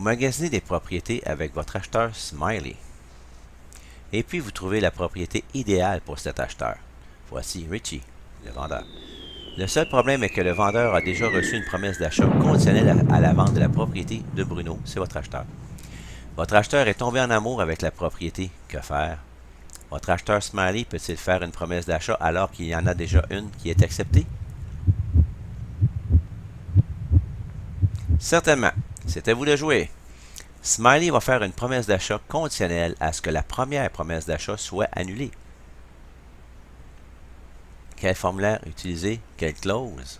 magasinez des propriétés avec votre acheteur Smiley. Et puis vous trouvez la propriété idéale pour cet acheteur. Voici Richie, le vendeur. Le seul problème est que le vendeur a déjà reçu une promesse d'achat conditionnelle à la vente de la propriété de Bruno, c'est votre acheteur. Votre acheteur est tombé en amour avec la propriété. Que faire? Votre acheteur Smiley peut-il faire une promesse d'achat alors qu'il y en a déjà une qui est acceptée? Certainement. C'est à vous de jouer. Smiley va faire une promesse d'achat conditionnelle à ce que la première promesse d'achat soit annulée. Quel formulaire utiliser? Quelle clause?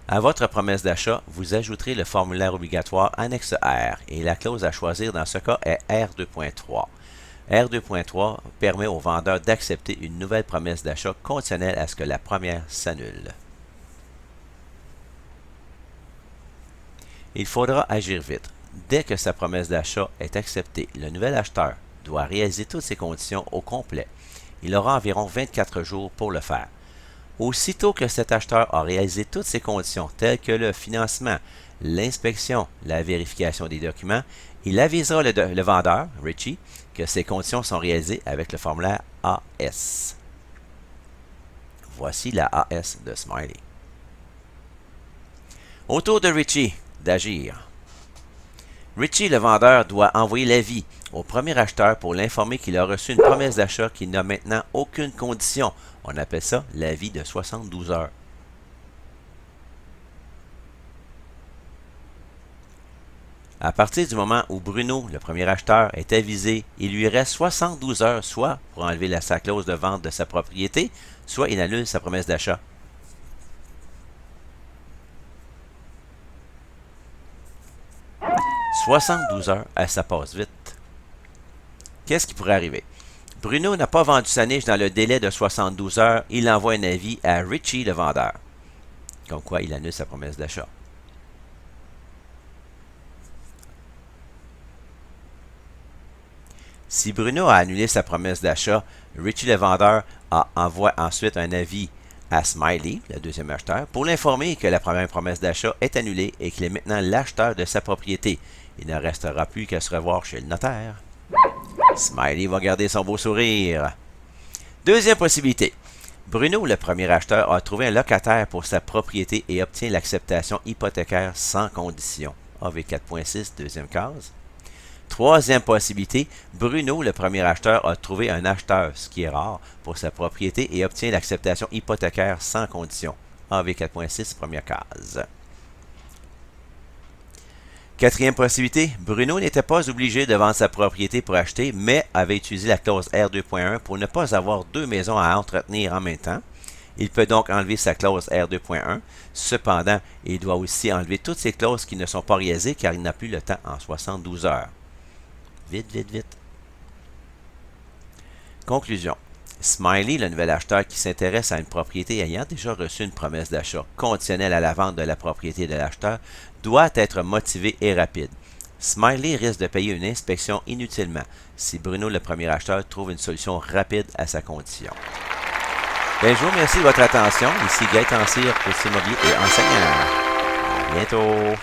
À votre promesse d'achat, vous ajouterez le formulaire obligatoire annexe R et la clause à choisir dans ce cas est R2.3. R2.3 permet au vendeur d'accepter une nouvelle promesse d'achat conditionnelle à ce que la première s'annule. Il faudra agir vite. Dès que sa promesse d'achat est acceptée, le nouvel acheteur doit réaliser toutes ses conditions au complet. Il aura environ 24 jours pour le faire. Aussitôt que cet acheteur a réalisé toutes ses conditions telles que le financement, l'inspection, la vérification des documents, il avisera le vendeur, Richie, que ces conditions sont réalisées avec le formulaire AS. Voici la AS de Smiley. Au tour de Richie d'agir. Richie, le vendeur, doit envoyer l'avis au premier acheteur pour l'informer qu'il a reçu une promesse d'achat qui n'a maintenant aucune condition. On appelle ça l'avis de 72 heures. À partir du moment où Bruno, le premier acheteur, est avisé, il lui reste 72 heures soit pour enlever sa clause de vente de sa propriété, soit il annule sa promesse d'achat. « 72 heures, ça passe vite. Qu'est-ce qui pourrait arriver? Bruno n'a pas vendu sa niche dans le délai de 72 heures. Il envoie un avis à Richie, le vendeur. Comme quoi, il annule sa promesse d'achat. Si Bruno a annulé sa promesse d'achat, Richie, le vendeur, envoie ensuite un avis à Smiley, le deuxième acheteur, pour l'informer que la première promesse d'achat est annulée et qu'il est maintenant l'acheteur de sa propriété. Il ne restera plus qu'à se revoir chez le notaire. Smiley va garder son beau sourire. Deuxième possibilité. Bruno, le premier acheteur, a trouvé un locataire pour sa propriété et obtient l'acceptation hypothécaire sans condition. AV 4.6, deuxième case. Troisième possibilité, Bruno, le premier acheteur, a trouvé un acheteur, ce qui est rare, pour sa propriété et obtient l'acceptation hypothécaire sans condition. AV 4.6, première case. Quatrième possibilité, Bruno n'était pas obligé de vendre sa propriété pour acheter, mais avait utilisé la clause R2.1 pour ne pas avoir deux maisons à entretenir en même temps. Il peut donc enlever sa clause R2.1. Cependant, il doit aussi enlever toutes ces clauses qui ne sont pas réalisées car il n'a plus le temps en 72 heures. Vite, vite, vite. Conclusion. Smiley, le nouvel acheteur qui s'intéresse à une propriété ayant déjà reçu une promesse d'achat conditionnelle à la vente de la propriété de l'acheteur, doit être motivé et rapide. Smiley risque de payer une inspection inutilement si Bruno, le premier acheteur, trouve une solution rapide à sa condition. Bien, je vous remercie de votre attention. Ici Gaëtan Cyr, courtier immobilier et enseignant. À bientôt.